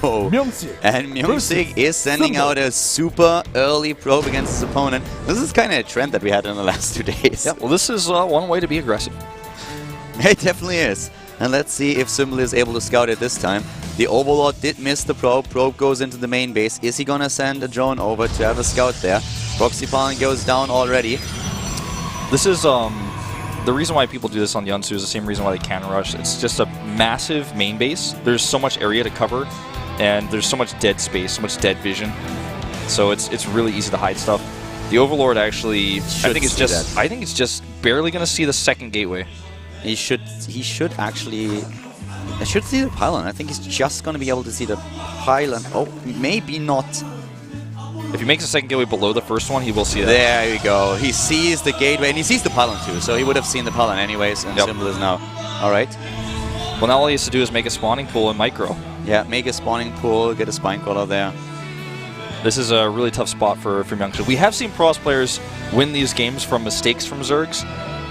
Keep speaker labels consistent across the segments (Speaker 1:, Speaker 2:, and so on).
Speaker 1: Oh, and MyuNgSiK is sending out a super early probe against his opponent. This is kind of a trend that we had in the last 2 days.
Speaker 2: Yeah, well, this is one way to be aggressive.
Speaker 1: It definitely is. And let's see if Symbol is able to scout it this time. The Overlord did miss the probe. Probe goes into the main base. Is he gonna send a drone over to have a scout there? Proxy Pawn goes down already.
Speaker 2: This is the reason why people do this on Yunsu is the same reason why they can rush. It's just a massive main base. There's so much area to cover, and there's so much dead space, so much dead vision. So it's really easy to hide stuff. The Overlord actually, I think it's just barely gonna see the second gateway.
Speaker 1: He should actually. I should see the pylon. I think he's just going to be able to see the pylon. Oh, maybe not.
Speaker 2: If he makes a second gateway below the first one, he will see that.
Speaker 1: There we go. He sees the gateway, and he sees the pylon too, so he would have seen the pylon anyways, and Symbol is now. Alright.
Speaker 2: Well, now all he has to do is make a spawning pool in micro.
Speaker 1: Yeah, make a spawning pool, get a spine crawler there.
Speaker 2: This is a really tough spot for MyuNgSiK. We have seen Protoss players win these games from mistakes from Zergs.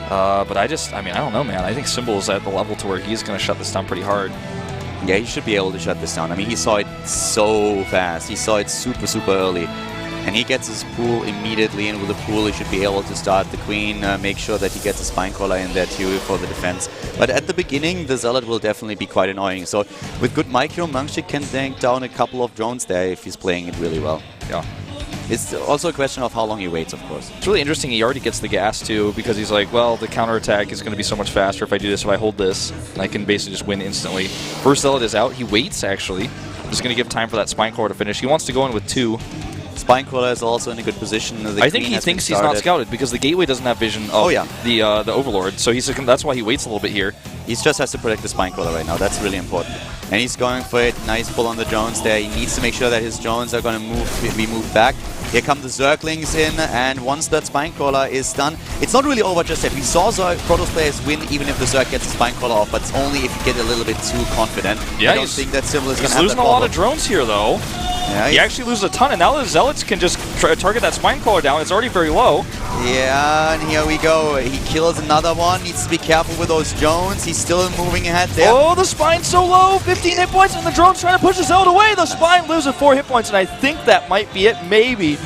Speaker 2: But I mean, I don't know, man. I think Symbol is at the level to where he's going to shut this down pretty hard.
Speaker 1: Yeah, he should be able to shut this down. I mean, he saw it so fast. He saw it super, super early. And he gets his pool immediately, and with the pool he should be able to start the Queen, make sure that he gets a spine crawler in there too for the defense. But at the beginning, the Zealot will definitely be quite annoying. So with good micro, MyuNgSiK can tank down a couple of drones there if he's playing it really well.
Speaker 2: Yeah.
Speaker 1: It's also a question of how long he waits, of course.
Speaker 2: It's really interesting. He already gets the gas, too, because he's like, well, the counterattack is going to be so much faster if I do this, if I hold this. And I can basically just win instantly. First Zealot is out. He waits, actually. Just going to give time for that spine core to finish. He wants to go in with 2.
Speaker 1: Spine crawler is also in a good position.
Speaker 2: I think he thinks he's not scouted because the gateway doesn't have vision of the Overlord. So that's why he waits a little bit here.
Speaker 1: He just has to protect the spine crawler right now. That's really important. And he's going for it. Nice pull on the drones there. He needs to make sure that his drones are going to be moved back. Here come the Zerglings in, and once that spine crawler is done, it's not really over just yet. We saw Protoss players win even if the Zerg gets the spine crawler off, but it's only if you get a little bit too confident.
Speaker 2: Yeah,
Speaker 1: I don't think that Symbol is going to have
Speaker 2: He's losing a lot of drones here, though.
Speaker 1: Yeah,
Speaker 2: he actually loses a ton, and now the Zealots can just target that spine crawler down. It's already very low.
Speaker 1: Yeah, and here we go. He kills another one. Needs to be careful with those drones. He's still moving ahead there.
Speaker 2: Oh, the spine's so low. 15 hit points, and the drone's trying to push the Zealot away. The spine loses 4 hit points, and I think that might be it, maybe.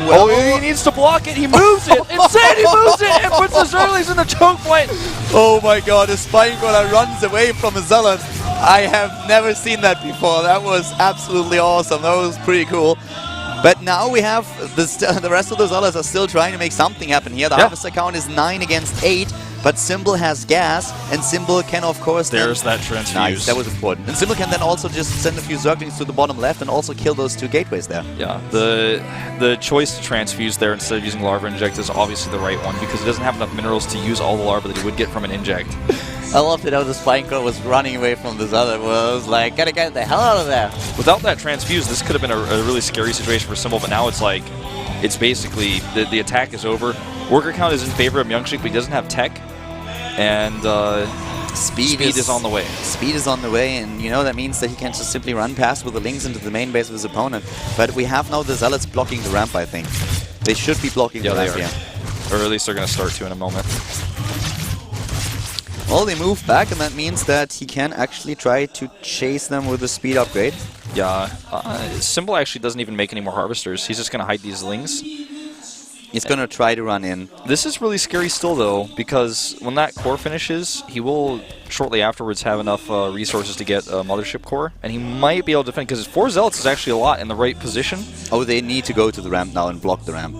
Speaker 2: Well, he needs to block it. He moves it. Insane, he moves it and puts the Zerglings in the choke point.
Speaker 1: Oh my god, the spine crawler runs away from a Zealot. I have never seen that before. That was absolutely awesome. That was pretty cool. But now we have the rest of the Zealots are still trying to make something happen here. The harvester count is 9 against 8. But Symbol has gas, and Symbol can, of course...
Speaker 2: There's that transfuse.
Speaker 1: Nice, that was important. And Symbol can then also just send a few Zerglings to the bottom left and also kill those 2 gateways there.
Speaker 2: Yeah, the choice to transfuse there instead of using Larva Inject is obviously the right one, because it doesn't have enough minerals to use all the Larva that he would get from an Inject.
Speaker 1: I loved it how the spine crawler was running away from the Zealot. Was like, gotta get the hell out of there.
Speaker 2: Without that transfuse, this could have been a really scary situation for Symbol, but now it's like, it's basically, the attack is over. Worker count is in favor of MyuNgSiK, but he doesn't have tech. And speed is on the way.
Speaker 1: Speed is on the way, and you know that means that he can just simply run past with the links into the main base of his opponent. But we have now the Zealots blocking the ramp, I think. They should be blocking the ramp,
Speaker 2: Or at least they're going to start to in a moment.
Speaker 1: Well, they move back, and that means that he can actually try to chase them with a speed upgrade.
Speaker 2: Yeah, Symbol actually doesn't even make any more Harvesters. He's just going to hide these Lings.
Speaker 1: He's going to try to run in.
Speaker 2: This is really scary still, though, because when that core finishes, he will shortly afterwards have enough resources to get a Mothership core, and he might be able to defend, because 4 Zealots is actually a lot in the right position.
Speaker 1: Oh, they need to go to the ramp now and block the ramp.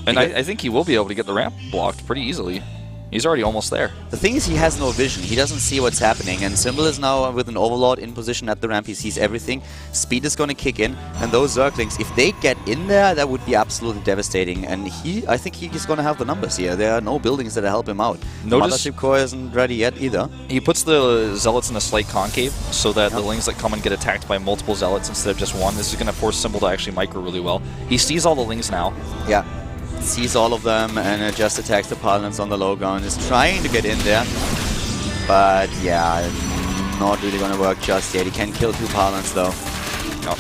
Speaker 2: And I think he will be able to get the ramp blocked pretty easily. He's already almost there.
Speaker 1: The thing is, he has no vision. He doesn't see what's happening. And Symbol is now with an Overlord in position at the ramp. He sees everything. Speed is going to kick in. And those Zerglings, if they get in there, that would be absolutely devastating. And I think he's going to have the numbers here. There are no buildings that help him out. Mothership core isn't ready yet either.
Speaker 2: He puts the Zealots in a slight concave so that the Lings that come and get attacked by multiple Zealots instead of just one. This is going to force Symbol to actually micro really well. He sees all the Lings now.
Speaker 1: Yeah. Sees all of them and just attacks the Pylons on the low ground. Is trying to get in there, but yeah, not really going to work just yet. He can kill 2 Pylons though.
Speaker 2: No.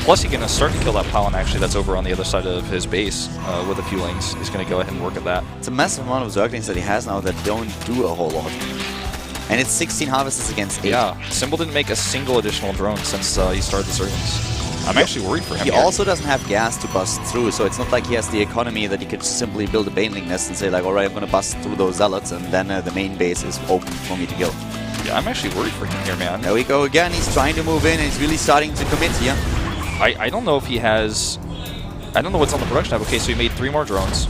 Speaker 2: Plus, he can start to kill that Pylon actually that's over on the other side of his base with a few Lings. He's going to go ahead and work at that.
Speaker 1: It's a massive amount of Zerglings that he has now that don't do a whole lot. and it's 16 harvesters against 8.
Speaker 2: Yeah, Symbol didn't make a single additional drone since he started the Zerglings. I'm actually worried for him.
Speaker 1: He also doesn't have gas to bust through, so it's not like he has the economy that he could simply build a Baneling nest and say like, alright, I'm going to bust through those zealots, and then the main base is open for me to kill.
Speaker 2: Yeah, I'm actually worried for him here, man.
Speaker 1: There we go again. He's trying to move in, and he's really starting to commit here.
Speaker 2: I don't know if he has... I don't know what's on the production tab. Okay, so he made 3 more drones.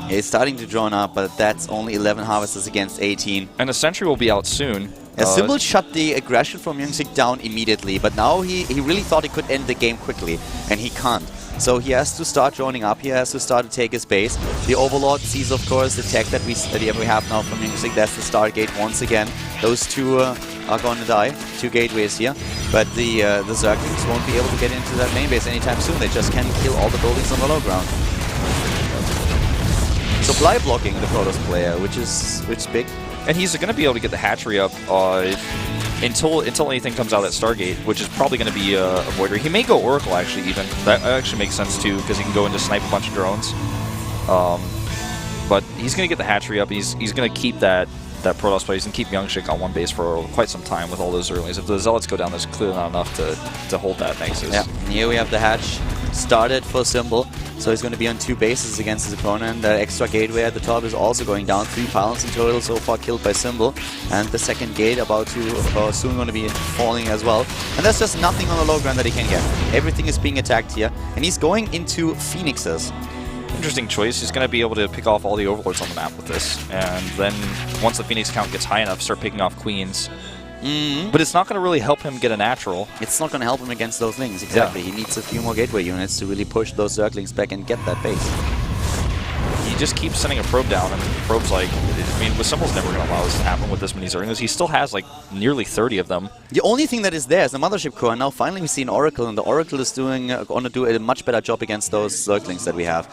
Speaker 1: He's starting to drone up, but that's only 11 harvesters against 18.
Speaker 2: And the sentry will be out soon.
Speaker 1: Symbol shut the aggression from MyuNgSiK down immediately, but now he really thought he could end the game quickly, and he can't. So he has to start droning up, he has to start to take his base. The Overlord sees, of course, the tech that we have now from MyuNgSiK. That's the Stargate once again. Those two are going to die, 2 gateways here. But the Zerglings won't be able to get into that main base anytime soon. They just can't kill all the buildings on the low ground. Supply blocking the Protoss player, which is big.
Speaker 2: And he's going to be able to get the hatchery up until anything comes out at Stargate, which is probably going to be a Voider. He may go Oracle, actually, even. That actually makes sense, too, because he can go in to snipe a bunch of drones. But he's going to get the hatchery up. He's going to keep that Protoss player. He's going to keep MyuNgSiK on one base for quite some time with all those Zerglings. If the Zealots go down, there's clearly not enough to hold that Nexus.
Speaker 1: Yeah, and here we have the hatch started for Symbol. So he's going to be on 2 bases against his opponent. The extra gateway at the top is also going down. 3 pylons in total so far killed by Symbol. And the second gate about to soon going to be falling as well. And there's just nothing on the low ground that he can get. Everything is being attacked here. And he's going into Phoenixes.
Speaker 2: Interesting choice. He's going to be able to pick off all the Overlords on the map with this. And then once the Phoenix count gets high enough, start picking off Queens. But it's not going to really help him get a natural. It's
Speaker 1: not going to help him against those Lings, exactly. Yeah. He needs a few more gateway units to really push those Zerglings back and get that base.
Speaker 2: He just keeps sending a probe down, and the probe's like, I mean, Symbol's never going to allow this to happen with this many Zerglings. He still has like nearly 30 of them.
Speaker 1: The only thing that is there is the Mothership Core, and now finally we see an Oracle, and the Oracle is going to do a much better job against those Zerglings that we have.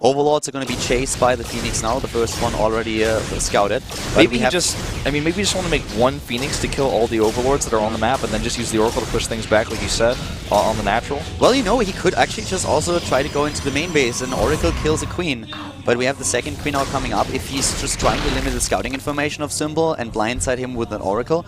Speaker 1: Overlords are going to be chased by the Phoenix now. The first one already scouted.
Speaker 2: Maybe he just want to make one Phoenix to kill all the Overlords that are on the map, and then just use the Oracle to push things back, like you said, on the natural.
Speaker 1: Well, you know, he could actually just also try to go into the main base, and Oracle kills a Queen. But we have the second Queen now coming up. If he's just trying to limit the scouting information of Symbol and blindside him with an Oracle,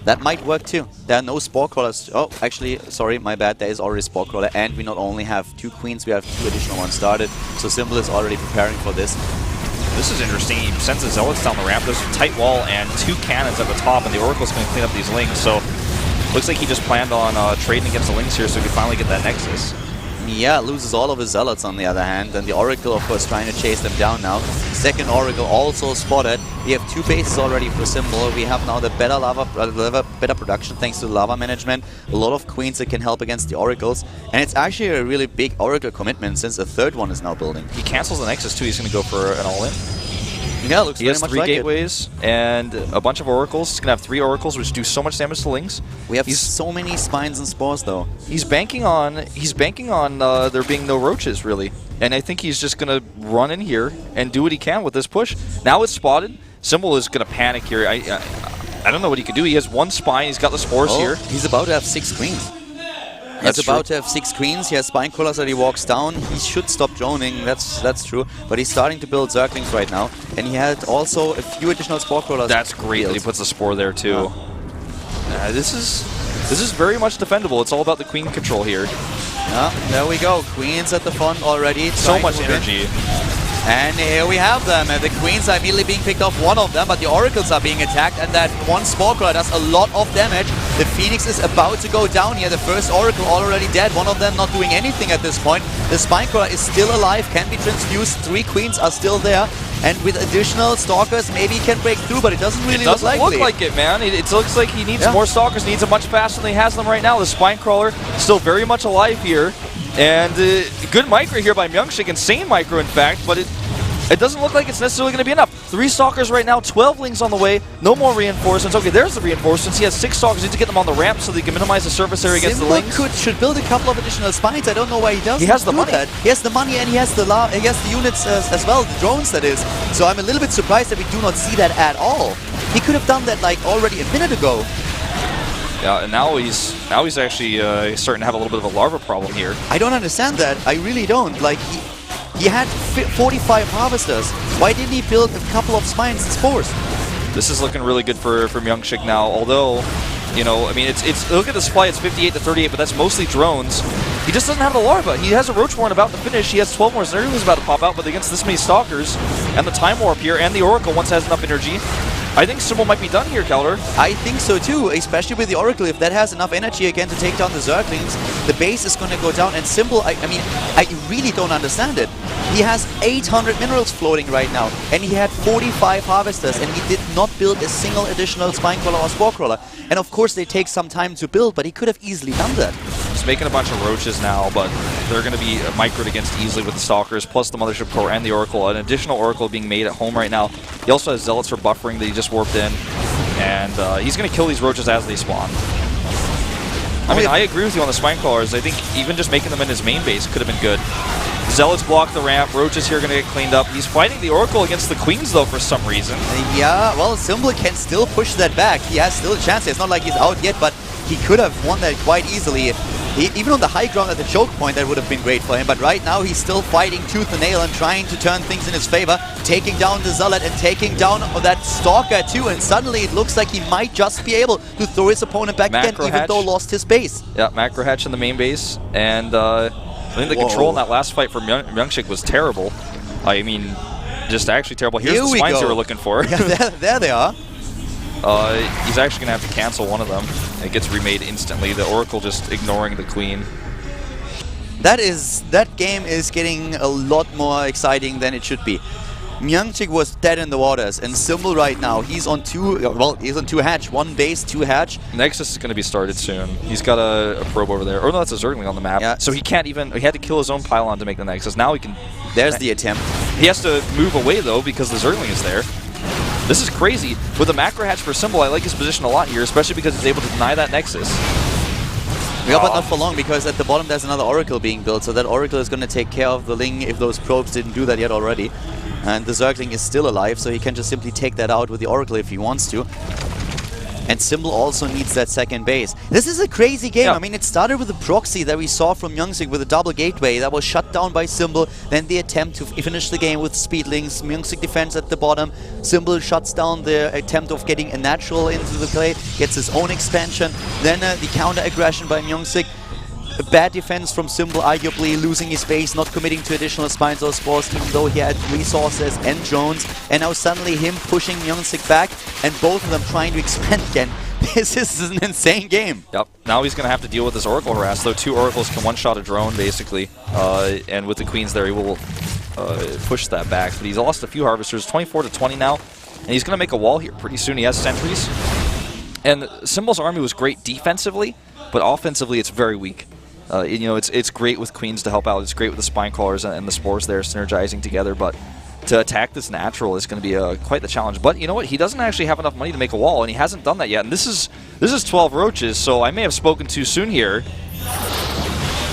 Speaker 1: that might work too. There are no Spore Crawlers. Oh, actually, sorry, my bad. There is already Spore Crawler, and we not only have 2 Queens, we have 2 additional ones started. So Symbol is already preparing for this.
Speaker 2: This is interesting. He sends the Zealots down the ramp. There's a tight wall and 2 cannons at the top, and the Oracle's going to clean up these Lings. So looks like he just planned on trading against the Lings here so he can finally get that Nexus.
Speaker 1: Yeah, loses all of his Zealots on the other hand, and the Oracle, of course, trying to chase them down now. Second Oracle also spotted. We have 2 bases already for Symbol. We have now the better production thanks to the lava management. A lot of Queens that can help against the Oracles, and it's actually a really big Oracle commitment since the third one is now building.
Speaker 2: He cancels the Nexus too. He's going to go for an all-in.
Speaker 1: Yeah, looks very much like it.
Speaker 2: He has 3 gateways and a bunch of Oracles. He's going to have 3 Oracles, which do so much damage to Lings.
Speaker 1: We have so many Spines and Spores, though.
Speaker 2: He's banking on there being no Roaches, really. And I think he's just going to run in here and do what he can with this push. Now it's spotted. Symbol is going to panic here. I don't know what he can do. He has 1 Spine. He's got the Spores here.
Speaker 1: He's about to have 6 Queens. He's about to have 6 Queens. He has Spine Crawlers that he walks down. He should stop droning, that's true. But he's starting to build Zerglings right now. And he had also a few additional Spore Crawlers.
Speaker 2: That's great that he puts the Spore there too. This is very much defendable. It's all about the Queen control here.
Speaker 1: Yeah, there we go. Queens at the front already.
Speaker 2: So much energy.
Speaker 1: And here we have them. The Queens are immediately being picked off, one of them, but the Oracles are being attacked, and that 1 Spore Crawler does a lot of damage. The Phoenix is about to go down here. The first Oracle already dead, one of them not doing anything at this point. The Spine Crawler is still alive, can be transfused. 3 Queens are still there. And with additional Stalkers, maybe he can break through, but it doesn't really look likely.
Speaker 2: It doesn't look like it, man. It looks like he needs more Stalkers, needs them much faster than he has them right now. The Spine Crawler still very much alive here. And good micro here by MyuNgSiK, insane micro in fact, but it doesn't look like it's necessarily going to be enough. 3 Stalkers right now, 12 Lings on the way, no more reinforcements. Okay, there's the reinforcements. He has 6 Stalkers, needs to get them on the ramp so they can minimize the surface area against the Lings.
Speaker 1: Should build a couple of additional Spines. I don't know why he doesn't.
Speaker 2: He has the money.
Speaker 1: He has the money and he has the units as well, the drones that is. So I'm a little bit surprised that we do not see that at all. He could have done that like already a minute ago.
Speaker 2: Yeah, and now he's actually starting to have a little bit of a larva problem here.
Speaker 1: I don't understand that. I really don't. Like he had 45 harvesters. Why didn't he build a couple of Spines and Spores?
Speaker 2: This is looking really good for MyuNgSiK now, although, you know, I mean, it's look at the supply, it's 58 to 38, but that's mostly drones. He just doesn't have the larva. He has a Roach Warren about to finish. He has 12 more Zerglings about to pop out, but against this many Stalkers, and the Time Warp here, and the Oracle once has enough energy, I think Symbol might be done here, Calder.
Speaker 1: I think so too, especially with the Oracle. If that has enough energy again to take down the Zerglings, the base is going to go down. And Symbol, I mean, I really don't understand it. He has 800 minerals floating right now, and he had 45 harvesters, and he did not build a single additional Spine Crawler or Spore Crawler. And of course, they take some time to build, but he could have easily done that.
Speaker 2: He's making a bunch of Roaches now, but they're going to be microed against easily with the Stalkers, plus the Mothership Core and the Oracle. An additional Oracle being made at home right now. He also has Zealots for buffering that he just warped in, and he's going to kill these Roaches as they spawn. I mean, I agree with you on the Spine Crawlers. I think even just making them in his main base could have been good. Zealots block the ramp. Roaches here going to get cleaned up. He's fighting the Oracle against the Queens, though, for some reason.
Speaker 1: Yeah, well, Symbol can still push that back. He has still a chance. It's not like he's out yet, but he could have won that quite easily. Even on the high ground at the choke point, that would have been great for him. But right now, he's still fighting tooth and nail and trying to turn things in his favor, taking down the Zealot and taking down that Stalker too. And suddenly, it looks like he might just be able to throw his opponent back again, even though lost his base.
Speaker 2: Yeah, Macro Hatch in the main base. And I think the control in that last fight for MyuNgSiK was terrible. I mean, just actually terrible. Here's the spines we were looking for.
Speaker 1: Yeah, there they are.
Speaker 2: He's actually going to have to cancel one of them. It gets remade instantly. The Oracle just ignoring the Queen.
Speaker 1: That game is getting a lot more exciting than it should be. MyuNgSiK was dead in the waters, and Symbol right now, he's on two hatch. One base, 2 hatch.
Speaker 2: Nexus is going to be started soon. He's got a probe over there. Oh no, that's a Zergling on the map. Yeah. So he can't even, he had to kill his own pylon to make the Nexus. Now he can...
Speaker 1: There's the attempt.
Speaker 2: He has to move away though, because the Zergling is there. This is crazy. With a Macro Hatch for Symbol, I like his position a lot here, especially because he's able to deny that Nexus.
Speaker 1: Yeah, but not for long, because at the bottom there's another Oracle being built, so that Oracle is going to take care of the Ling if those probes didn't do that yet already. And the Zergling is still alive, so he can just simply take that out with the Oracle if he wants to. And Symbol also needs that second base. This is a crazy game. Yeah. I mean, it started with the proxy that we saw from MyuNgSiK with a double gateway that was shut down by Symbol. Then the attempt to finish the game with Speedlings. MyuNgSiK defense at the bottom. Symbol shuts down the attempt of getting a natural into the play, gets his own expansion. Then the counter aggression by MyuNgSiK. A bad defense from Symbol, arguably losing his base, not committing to additional spines or spores, even though he had resources and drones. And now suddenly him pushing MyuNgSiK back, and both of them trying to expand again. This is an insane game.
Speaker 2: Yep. Now he's going to have to deal with this Oracle harass, though 2 Oracles can one-shot a drone, basically. And with the Queens there, he will push that back. But he's lost a few Harvesters, 24 to 20 now. And he's going to make a wall here pretty soon. He has sentries. And Symbol's army was great defensively, but offensively it's very weak. You know, it's great with Queens to help out. It's great with the Spine Crawlers and the Spores there synergizing together, but to attack this natural is going to be quite the challenge. But you know what? He doesn't actually have enough money to make a wall, and he hasn't done that yet. And this is 12 Roaches, so I may have spoken too soon here.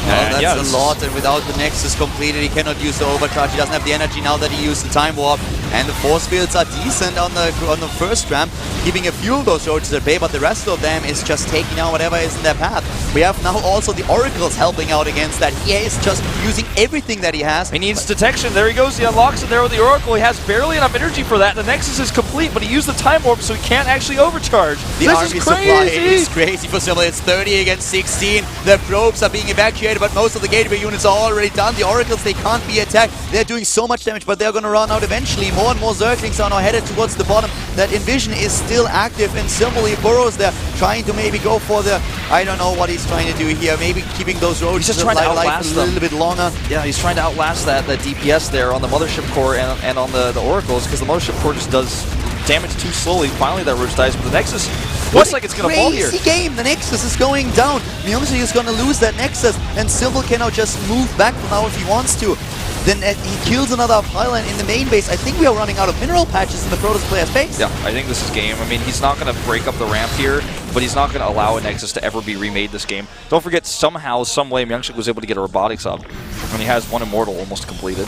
Speaker 1: Well, that's a lot, and without the Nexus completed, he cannot use the Overcharge. He doesn't have the energy now that he used the Time Warp. And the force fields are decent on the first ramp, keeping a few of those Roaches at bay, but the rest of them is just taking out whatever is in their path. We have now also the Oracles helping out against that. He is just using everything that he has.
Speaker 2: He needs detection. There he goes. He unlocks it there with the Oracle. He has barely enough energy for that. The Nexus is complete, but he used the Time Warp, so he can't actually overcharge.
Speaker 1: The army supply is crazy for Symbol. It's 30 against 16. The probes are being evacuated, but most of the gateway units are already done. The Oracles, they can't be attacked. They're doing so much damage, but they're going to run out eventually. More and more Zerglings are now headed towards the bottom. That Envision is still active, and Symbol, he burrows there, trying to maybe go for the... I don't know what he's trying to do here. Maybe keeping those Roaches
Speaker 2: just trying to outlast
Speaker 1: a little bit longer.
Speaker 2: Yeah, he's trying to outlast that DPS there on the Mothership Core and on the Oracles, because the Mothership Core just does damage too slowly. Finally, that Roach dies, but the Nexus looks like it's going to fall here.
Speaker 1: Crazy game! The Nexus is going down. MyuNgSiK is going to lose that Nexus, and Symbol can now just move back from now if he wants to. Then he kills another pylon in the main base. I think we are running out of mineral patches in the Protoss player's base.
Speaker 2: Yeah, I think this is game. I mean, he's not going to break up the ramp here, but he's not going to allow a Nexus to ever be remade this game. Don't forget, somehow, some way, MyuNgSiK was able to get a robotics up when he has one Immortal almost completed.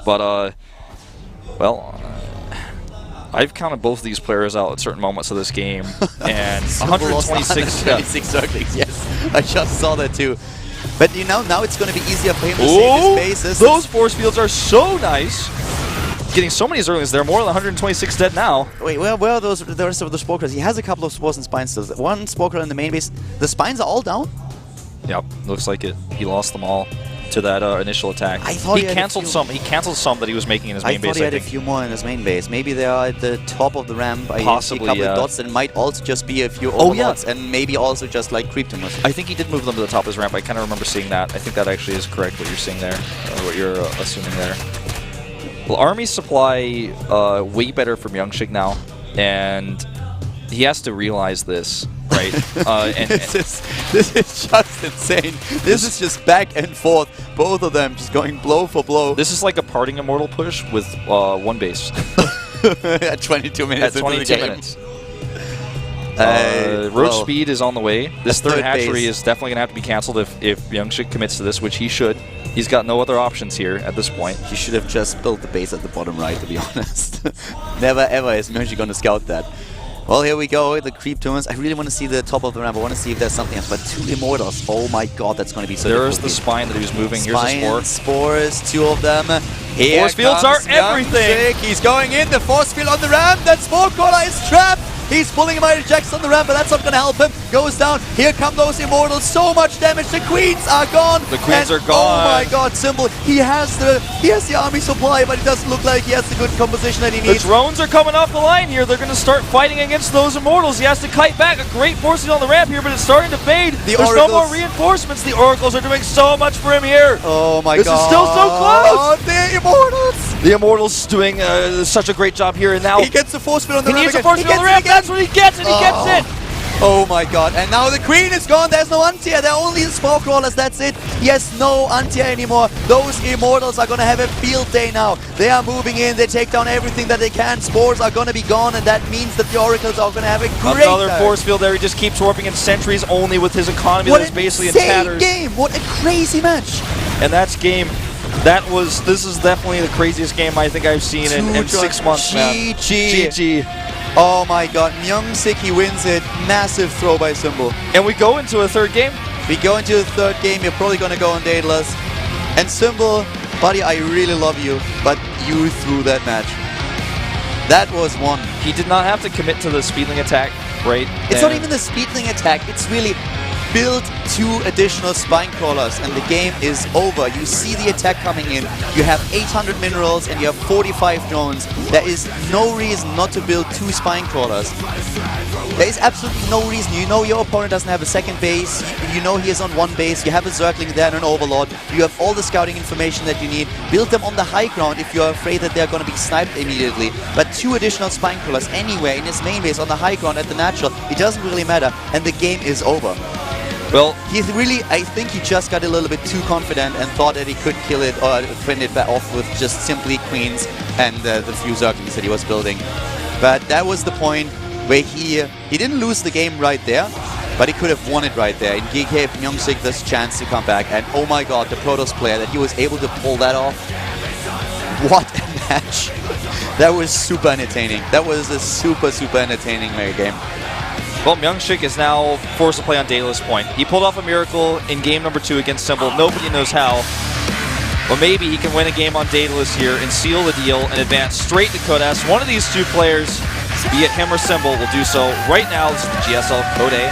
Speaker 2: But, well... I've counted both of these players out at certain moments of this game, and 126
Speaker 1: Zerglings, yes. I just saw that too. But you know, now it's going to be easier for him to save his bases.
Speaker 2: Those force fields are so nice. getting so many Zerglings. There are more than 126 dead now.
Speaker 1: Wait, where are those, the rest of the Spore Crawlers? He has a couple of Spores and Spines still. One Spore Crawler in the main base. The Spines are all down?
Speaker 2: Yep, looks like it. He lost them all to that initial attack.
Speaker 1: I thought
Speaker 2: he canceled some. He canceled some that he was making in his main base.
Speaker 1: I thought he had
Speaker 2: I
Speaker 1: a few more in his main base. Maybe they are at the top of the ramp.
Speaker 2: Possibly,
Speaker 1: I see a couple
Speaker 2: yeah.
Speaker 1: of dots. That might also just be a few
Speaker 2: Oh,
Speaker 1: overlords,
Speaker 2: yeah.
Speaker 1: and maybe also just like creep tumors.
Speaker 2: I think he did move them to the top of his ramp. I kind of remember seeing that. I think that actually is correct what you're seeing there, what you're assuming there. Well, army supply way better from MyuNgSiK now, and he has to realize this, right?
Speaker 1: This is just insane. This is just back and forth. Both of them just going blow for blow.
Speaker 2: This is like a parting immortal push with one base.
Speaker 1: At 22 minutes
Speaker 2: At 22 minutes. Roach speed is on the way. This third hatchery is definitely going to have to be canceled if MyuNgSiK commits to this, which he should. He's got no other options here at this point.
Speaker 1: He should have just built the base at the bottom right, to be honest. Never ever is MyuNgSiK going to scout that. Well, here we go, the creep tumors. I really want to see the top of the ramp. I want to see if there's something else. But 2 Immortals. Oh my god, that's going to be so
Speaker 2: There's
Speaker 1: difficult.
Speaker 2: the spine that he was moving. Here's
Speaker 1: Spine,
Speaker 2: the spore.
Speaker 1: spores, 2 of them. Here
Speaker 2: Force fields are
Speaker 1: comes
Speaker 2: everything.
Speaker 1: MyuNgSiK. He's going in. The force field on the ramp. That Spore Crawler is trapped. He's pulling him out of ejects on the ramp, but that's not going to help him. Goes down. Here come those Immortals. So much damage. The Queens are gone.
Speaker 2: The Queens are
Speaker 1: Oh
Speaker 2: gone.
Speaker 1: my god, Symbol. He has the army supply, but it doesn't look like he has the good composition that he
Speaker 2: The
Speaker 1: needs.
Speaker 2: drones are coming off the line here. They're going to start fighting against those Immortals. He has to kite back. A great force on the ramp here, but it's starting to fade. There's no more reinforcements. The Oracles are doing so much for him here.
Speaker 1: Oh my god.
Speaker 2: This is still so close.
Speaker 1: The Immortals.
Speaker 2: The Immortals doing such a great job here, and now
Speaker 1: He gets the force field on the
Speaker 2: he
Speaker 1: ramp.
Speaker 2: needs a force field on the ramp. That's what he gets, and he gets it.
Speaker 1: Oh my god, and now the Queen is gone. There's no anti-air. There are only the Spore Crawlers. That's it. He has no anti-air anymore. Those Immortals are going to have a field day now. They are moving in. They take down everything that they can. Spores are going to be gone, and that means that the Oracles are going to have a great
Speaker 2: Another force field there. He just keeps warping in sentries only with his economy that is basically in tatters.
Speaker 1: Game. What a crazy match.
Speaker 2: And that's game. This is definitely the craziest game I think I've seen in 6 months, man. GG.
Speaker 1: Oh my god, MyuNgSiK, he wins it. Massive throw by Symbol.
Speaker 2: And we go into a third game.
Speaker 1: We go into the third game. You're probably going to go on Daedalus. And Symbol, buddy, I really love you, but you threw that match. That was one.
Speaker 2: He did not have to commit to the speedling attack, right?
Speaker 1: It's not even the speedling attack. It's really build 2 additional spine crawlers and the game is over. You see the attack coming in. You have 800 minerals and you have 45 drones. There is no reason not to build 2 spine crawlers. There is absolutely no reason. You know your opponent doesn't have a second base. You know he is on 1 base. You have a Zergling there and an Overlord. You have all the scouting information that you need. Build them on the high ground if you're afraid that they're going to be sniped immediately. But 2 additional spine crawlers anywhere in his main base on the high ground at the natural, it doesn't really matter. And the game is over.
Speaker 2: Well,
Speaker 1: he's really, I think he just got a little bit too confident and thought that he could kill it or fend it off with just simply Queens and the few Zerglings that he was building. But that was the point where he didn't lose the game right there, but he could have won it right there. And he gave MyuNgSiK this chance to come back. And oh my god, the Protoss player, that he was able to pull that off. What a match. That was super entertaining. That was a super entertaining mega game.
Speaker 2: Well, MyuNgSiK is now forced to play on Daedalus Point. He pulled off a miracle in game number 2 against Symbol. Nobody knows how. But maybe he can win a game on Daedalus here and seal the deal and advance straight to Code S. One of these 2 players, be it him or Symbol, will do so right now. This is the GSL Code A